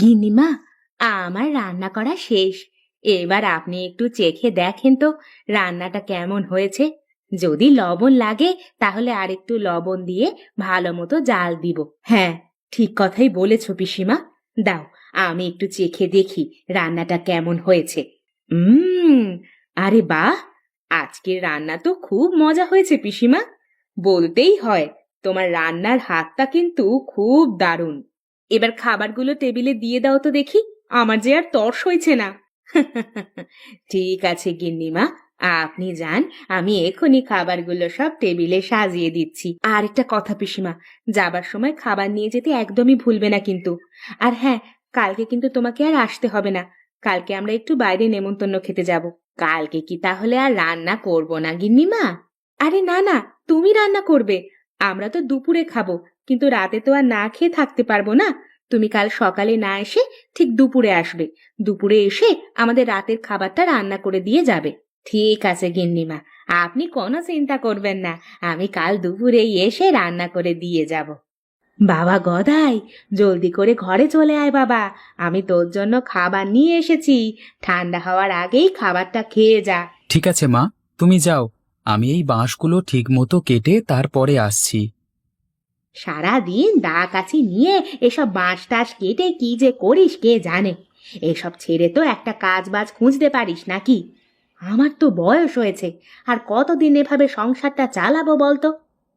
গিন্নিমা, আমার রান্না করা শেষ। এবার আপনি একটু চেখে দেখেন তো রান্নাটা কেমন হয়েছে। যদি লবণ লাগে তাহলে আরেকটু লবণ দিয়ে ভালো মতো জাল দিব। হ্যাঁ, ঠিক কথাই বলেছ পিসিমা। দাও, আমি একটু চেখে দেখি রান্নাটা কেমন হয়েছে। হুম, আরে বাহ, আজকের রান্না তো খুব মজা হয়েছে পিসিমা। বলতেই হয়, তোমার রান্নার হাতটা কিন্তু খুব দারুণ। এবার খাবারগুলো টেবিলে দিয়ে দাও তো দেখি, আমার যে আর তর সইছে না। ঠিক আছে গিন্নিমা, আপনি যান, আমি এখনই খাবারগুলো সব টেবিলে সাজিয়ে দিচ্ছি। আর একটা কথা পিসিমা, যাবার সময় খাবার নিয়ে যেতে একদমই ভুলবে না কিন্তু। আর হ্যাঁ, কালকে কিন্তু তোমাকে আর আসতে হবে না। কালকে আমরা একটু বাইরে নেমন্তন্ন খেতে যাব। কালকে কি তাহলে আর রান্না করব না গিন্নিমা? আরে না না, তুমি রান্না করবে। আমরা তো দুপুরে খাবো, কিন্তু রাতে তো আর না খেয়ে থাকতে পারবো না। তুমি কাল সকালে না এসে ঠিক দুপুরে আসবে। দুপুরে এসে আমাদের রাতের খাবারটা রান্না করে দিয়ে যাবে। ঠিক আছে গিন্নিমা, আপনি কোনো চিন্তা করবেন না। আমি কাল দুপুরেই এসে রান্না করে দিয়ে যাব। বাবা গদাই, জলদি করে ঘরে চলে আয় বাবা। আমি তোর জন্য খাবার নিয়ে এসেছি। ঠান্ডা হওয়ার আগেই খাবারটা খেয়ে যা। ঠিক আছে মা, তুমি যাও, আমি এই বাঁশগুলো ঠিক মতো কেটে তারপরে আসছি। সারাদিন দা কাছি নিয়ে এসব বাঁশ টাশ কেটে কি যে করিস কে জানে। এসব ছেড়ে তো একটা কাজ বাজ খুঁজতে পারিস নাকি? আমার তো বয়স হয়েছে, আর কতদিন এভাবে সংসারটা চালাবো বলতো?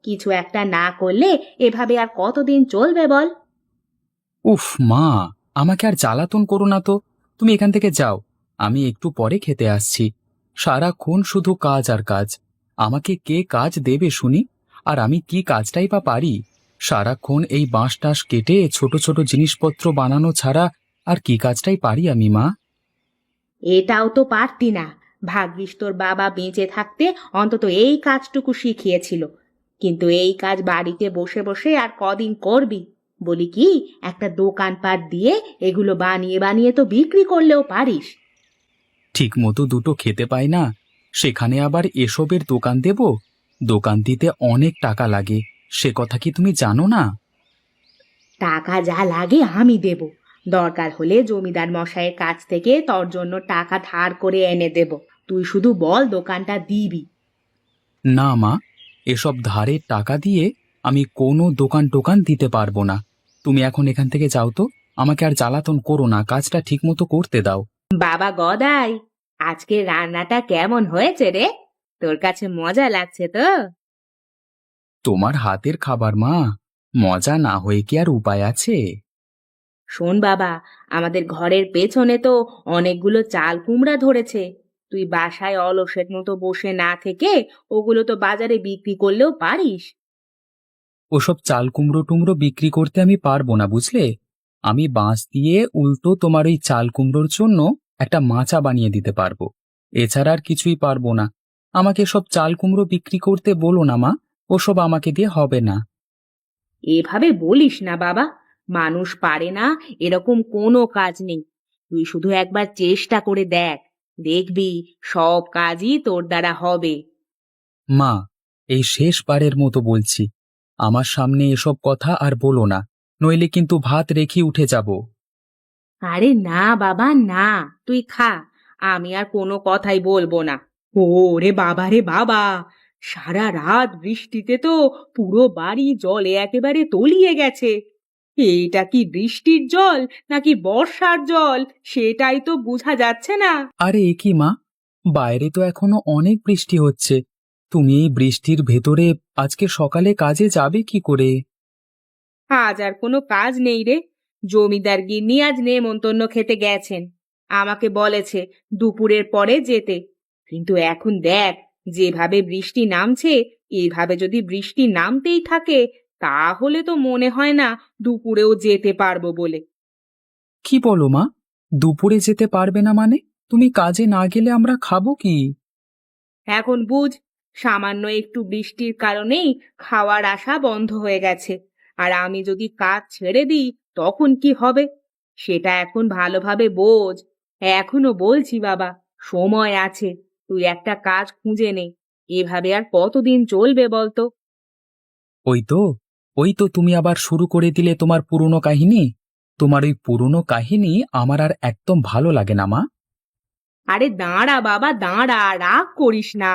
কিছু একটা না করলে এভাবে আর কতদিন চলবে বল? উফ মা, আমাকে আর জ্বালাতন করো না তো। তুমি এখান থেকে যাও, আমি একটু পরে খেতে আসছি। সারাক্ষণ শুধু কাজ আর কাজ। আমাকে কে কাজ দেবে শুনি? আর আমি কি কাজটাই বা পারি? সারাক্ষণ এই বাঁশ টাস কেটে ছোট ছোট জিনিসপত্র বানানো ছাড়া আর কি কাজটাই পারি আমি মা? এটাও তো পারতি না। ভাগ্যিস তোর বাবা বেঁচে থাকতে অন্তত এই কাজটুকু শিখিয়েছিল। কিন্তু এই কাজ বাড়িতে বসে বসে আর কদিন করবি? বলি কি, একটা দোকানপাট দিয়ে এগুলো বানিয়ে বানিয়ে তো বিক্রি করলেও পারিস। ঠিক মতো দুটো খেতে পাই না, সেখানে আবার এসবের দোকান দেব? দোকান দিতে অনেক টাকা লাগে, সে কথা কি তুমি জানো না? টাকা যা লাগে আমি দেব। দরকার হলে জমিদার মশাইয়ের কাছ থেকে তোর জন্য টাকা ধার করে এনে দেব। তুই শুধু বল দোকানটা দিবি। না মা, এসব ধারের টাকা দিয়ে আমি কোনো দোকান টোকান দিতে পারবো না। তুমি এখন এখান থেকে যাও তো, আমাকে আর জ্বালাতন করো না, কাজটা ঠিকমতো করতে দাও। বাবা গদাই, আজকে রান্নাটা কেমন হয়েছে রে? তোর কাছে মজা লাগছে তো? তোমার হাতের খাবার মা, মজা না হয়ে কি আর উপায় আছে? শোন বাবা, আমাদের ঘরের পেছনে তো অনেকগুলো চাল কুমড়া ধরেছে। তুই বাসায় অলসের মতো বসে না থেকে ওগুলো তো বাজারে বিক্রি করলেও পারিস। ওসব চাল কুমড়ো টুমড়ো বিক্রি করতে আমি পারবো না, বুঝলে? আমি বাঁশ দিয়ে উল্টো তোমার ওই চাল কুমড়োর জন্য একটা মাচা বানিয়ে দিতে পারবো। এছাড়া আর কিছুই পারবো না। আমাকে সব চাল কুমড়ো বিক্রি করতে বলো না মা, ওসব আমাকে দিয়ে হবে না। এভাবে বলিস না বাবা। মানুষ পারে না এরকম কোনো কাজ নেই। তুই শুধু একবার চেষ্টা করে দেখ, দেখবি সব কাজই তোর দ্বারা হবে। মা, এই শেষবারের মতো বলছি, আমার সামনে এসব কথা আর বলো না, নইলে কিন্তু ভাত রেখে উঠে যাব। আরে না বাবা না, তুই খা। আমি আর কোনো কথাই বলবো না। ও রে বাবা রে বাবা, সারা রাত বৃষ্টিতে তো পুরো বাড়ি জলে একেবারে তলিয়ে গেছে। এটা কি বৃষ্টির জল নাকি বর্ষার জল, সেটাই তো বোঝা যাচ্ছে না। আরে এ কি মা, বাইরে তো এখনো অনেক বৃষ্টি হচ্ছে। তুমি এই বৃষ্টির ভেতরে আজকে সকালে কাজে যাবে কি করে? আজ আর কোনো কাজ নেই রে। জমিদার গিন্নি আজ নেমন্তন্ন খেতে গেছেন। আমাকে বলেছে দুপুরের পরে যেতে। কিন্তু এখন দেখ, যেভাবে বৃষ্টি নামছে, এভাবে যদি বৃষ্টি নামতেই থাকে, তাহলে তো মনে হয় না দুপুরেও যেতে পারবো বলে। কি বলো মা, দুপুরে যেতে পারবে না মানে? তুমি কাজে না গেলে আমরা খাবো কি? এখন বুঝ, সামান্য একটু বৃষ্টির কারণেই খাওয়ার আশা বন্ধ হয়ে গেছে। আর আমি যদি কাজ ছেড়ে দিই তখন কি হবে? সেটা এখন ভালোভাবে বোঝ। এখনো বলছি বাবা, সময় আছে। তুই একটা কাজ খুঁজে নে। এভাবে আর কতদিন চলবে বলতো? ওই তো, ওই তো তুমি আবার শুরু করে দিলে তোমার পুরনো কাহিনী। তোমার ওই পুরনো কাহিনী আমার আর একদম ভালো লাগে না মা। আরে দাঁড়া বাবা দাঁড়া, রাগ করিস না।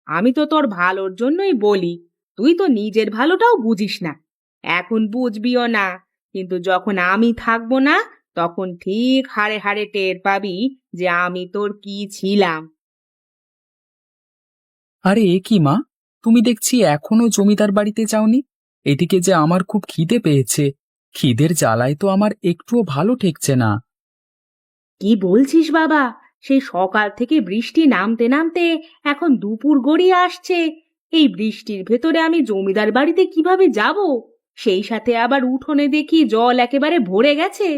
আমি তো তোর ভালোর জন্যই বলি। তুই তো নিজের ভালোটাও বুঝিস না। এখন বুঝবিও না, কিন্তু যখন আমি থাকবো না, তখন ঠিক হাড়ে হাড়ে টের পাবি যে আমি তোর কি ছিলাম। আরে এ কি মা, তুমি দেখছি এখনো জমিদার বাড়িতে যাওনি। এদিকে যে আমার খুব খিদে পেয়েছে, খিদের জ্বালায় তো আমার একটুও ভালো ঠেকছে না। কি বলছিস বাবা? সেই সকাল থেকে বৃষ্টি নামতে নামতে এখন দুপুর গড়িয়ে আসছে। এই বৃষ্টির ভেতরে আমি জমিদার বাড়িতে কিভাবে যাব? সেই সাথে আবার উঠোনে দেখি জল একেবারে ভরে গেছে।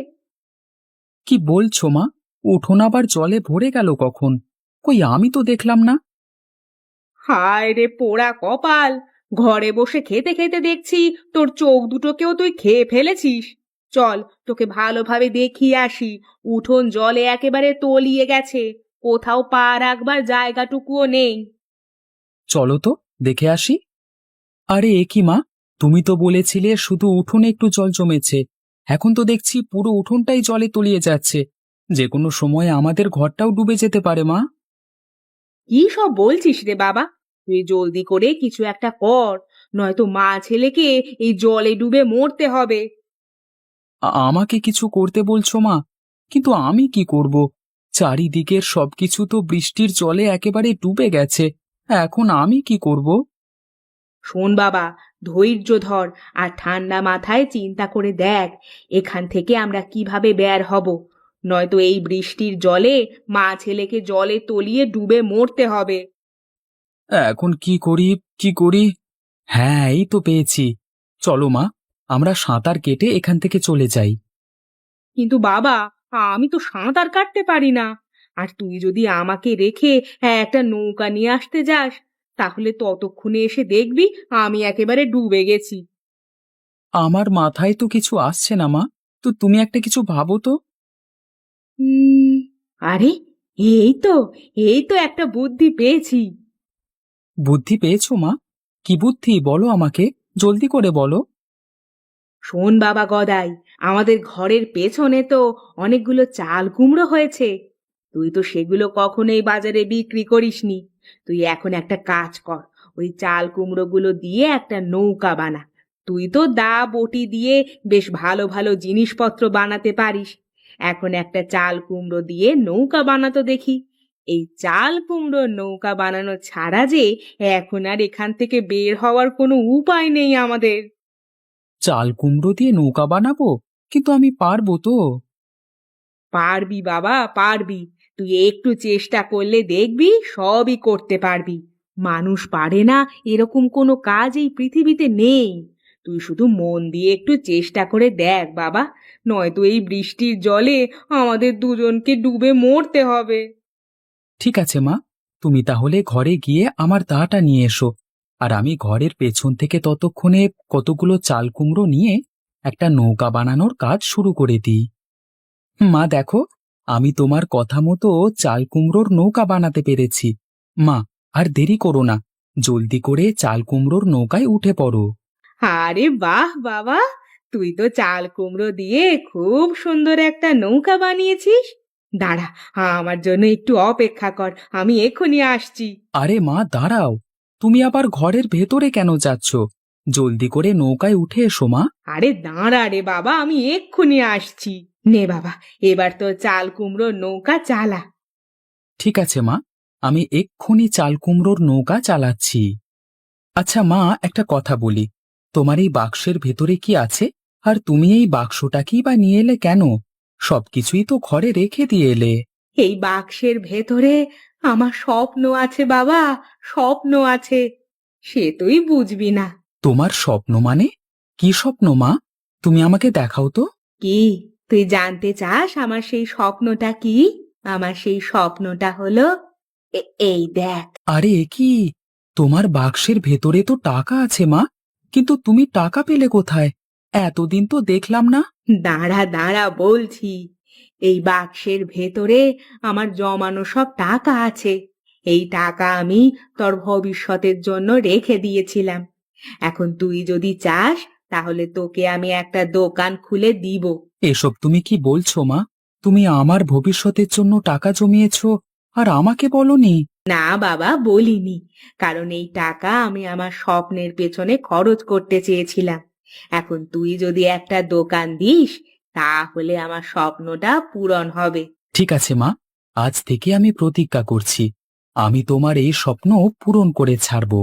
কি বলছো মা? উঠোন আবার জলে ভরে গেল কখন? কই আমি তো দেখলাম না। হায় রে পোড়া কপাল! ঘরে বসে খেতে খেতে দেখছি তোর চোখ দুটোকেও তুই খেয়ে ফেলেছিস। চল, তোকে ভালোভাবে দেখিয়ে আসি। উঠোন জলে একেবারে তলিয়ে গেছে, কোথাও পা রাখবার জায়গাটুকুও নেই। চলো তো, দেখে আসি। আরে এ কি মা, তুমি তো বলেছিলে শুধু উঠোনে একটু জল জমেছে। এখন তো দেখছি পুরো উঠোনটাই জলে তলিয়ে যাচ্ছে। যে কোনো সময় আমাদের ঘরটাও ডুবে যেতে পারে মা। কি সব বলছিস রে বাবা? তুই জলদি করে কিছু একটা কর, নয়তো মা ছেলেকে এই জলে ডুবে মরতে হবে। আমাকে কিছু করতে বলছো মা? কিন্তু আমি কি করব? চারিদিকের সবকিছু তো বৃষ্টির জলে একেবারে ডুবে গেছে। এখন আমি কি করব? শোন বাবা, ধৈর্য ধর আর ঠান্ডা মাথায় চিন্তা করে দেখ এখান থেকে আমরা কিভাবে বের হব। নয়তো এই বৃষ্টির জলে মা ছেলেকে জলে তলিয়ে ডুবে মরতে হবে। এখন কি করি, কি করি? হ্যাঁ, এই তো পেয়েছি। চলো মা, আমরা সাঁতার কেটে এখান থেকে চলে যাই। কিন্তু বাবা, আমি তো সাঁতার কাটতে পারি না। আর তুই যদি আমাকে রেখে একটা নৌকা নিয়ে আসতে যাস, তাহলে ততক্ষণে এসে দেখবি আমি একেবারে ডুবে গেছি। আমার মাথায় তো কিছু আসছে না মা। তো তুমি একটা কিছু ভাবো তো। উম আরে, এই তো এই তো একটা বুদ্ধি পেয়েছি। বুদ্ধি পেয়েছো মা? কি বুদ্ধি বলো আমাকে, জলদি করে বলো। শোন বাবা গদাই, আমাদের ঘরের পেছনে তো অনেকগুলো চাল কুমড়ো হয়েছে। তুই তো সেগুলো কখনোই বাজারে বিক্রি করিসনি। তুই এখন একটা কাজ কর, ওই চাল কুমড়োগুলো দিয়ে একটা নৌকা বানা। তুই তো দা বটি দিয়ে বেশ ভালো ভালো জিনিসপত্র বানাতে পারিস। এখন একটা চাল কুমড়ো দিয়ে নৌকা বানাতো দেখি। এই চাল কুমড়োর নৌকা বানানো ছাড়া যে এখন আর এখান থেকে বের হওয়ার কোনো উপায় নেই আমাদের। চাল কুমড়ো দিয়ে নৌকা বানাবো? কিন্তু আমি পারবো তো? পারবি বাবা, পারবি। তুই একটু চেষ্টা করলে দেখবি সবই করতে পারবি। মানুষ পারে না এরকম কোনো কাজ এই পৃথিবীতে নেই। তুই শুধু মন দিয়ে একটু চেষ্টা করে দেখ বাবা, নয়তো এই বৃষ্টির জলে আমাদের দুজনকে ডুবে মরতে হবে। ঠিক আছে মা, তুমি তাহলে ঘরে গিয়ে আমার দাটা নিয়ে এসো। আর আমি ঘরের পেছন থেকে ততক্ষণে কতগুলো চাল কুমড়ো নিয়ে একটা নৌকা বানানোর কাজ শুরু করে দিই। মা দেখো, আমি তোমার কথা মতো চাল কুমড়োর নৌকা বানাতে পেরেছি। মা, আর দেরি করো না, জলদি করে চাল কুমড়োর নৌকায় উঠে পড়ো। আরে বাহ বাবা, তুই তো চাল কুমড়ো দিয়ে খুব সুন্দর একটা নৌকা বানিয়েছিস। দাঁড়া, আমার জন্য একটু অপেক্ষা কর, আমি এক্ষুনি আসছি। আরে মা দাঁড়াও, তুমি আবার ঘরের ভেতরে কেন যাচ্ছ? জলদি করে নৌকায় উঠে এসো মা। আরে দাঁড়া রে বাবা, আমি এক্ষুনি আসছি। নে বাবা, এবার তো চাল কুমড়োর নৌকা চালা। ঠিক আছে মা, আমি এক্ষুনি চাল কুমড়োর নৌকা চালাচ্ছি। আচ্ছা মা, একটা কথা বলি, তোমার এই বাক্সের ভেতরে কি আছে? আর তুমি এই বাক্সটাকেই বা নিয়ে এলে কেন? সবকিছুই তো ঘরে রেখে দিয়ে এলে। এই বাক্সের ভেতরে আমার স্বপ্ন আছে বাবা, স্বপ্ন আছে। সে তুই বুঝবি না। তোমার স্বপ্ন মানে? কি স্বপ্ন মা? তুমি আমাকে দেখাও তো। কি, তুই জানতে চাস আমার সেই স্বপ্নটা কি? আমার সেই স্বপ্নটা হলো এই দেখ। আরে এ কি, তোমার বাক্সের ভেতরে তো টাকা আছে মা। কিন্তু তুমি টাকা পেলে কোথায়? এতদিন তো দেখলাম না। দাঁড়া দাঁড়া বলছি। এই বাক্সের ভেতরে আমার জমানো সব টাকা আছে। এই টাকা আমি তোর ভবিষ্যতের জন্য রেখে দিয়েছিলাম। এখন তুই যদি চাস, তাহলে তোকে আমি একটা দোকান খুলে দিব। এসব তুমি কি বলছো মা? তুমি আমার ভবিষ্যতের জন্য টাকা জমিয়েছো আর আমাকে বলনি? না বাবা, বলিনি, কারণ এই টাকা আমি আমার স্বপ্নের পেছনে খরচ করতে চেয়েছিলাম। এখন তুই যদি একটা দোকান দিস, তাহলে আমার স্বপ্নটা পূরণ হবে। ঠিক আছে মা, আজ থেকে আমি প্রতিজ্ঞা করছি, আমি তোমার এই স্বপ্ন পূরণ করে ছাড়বো।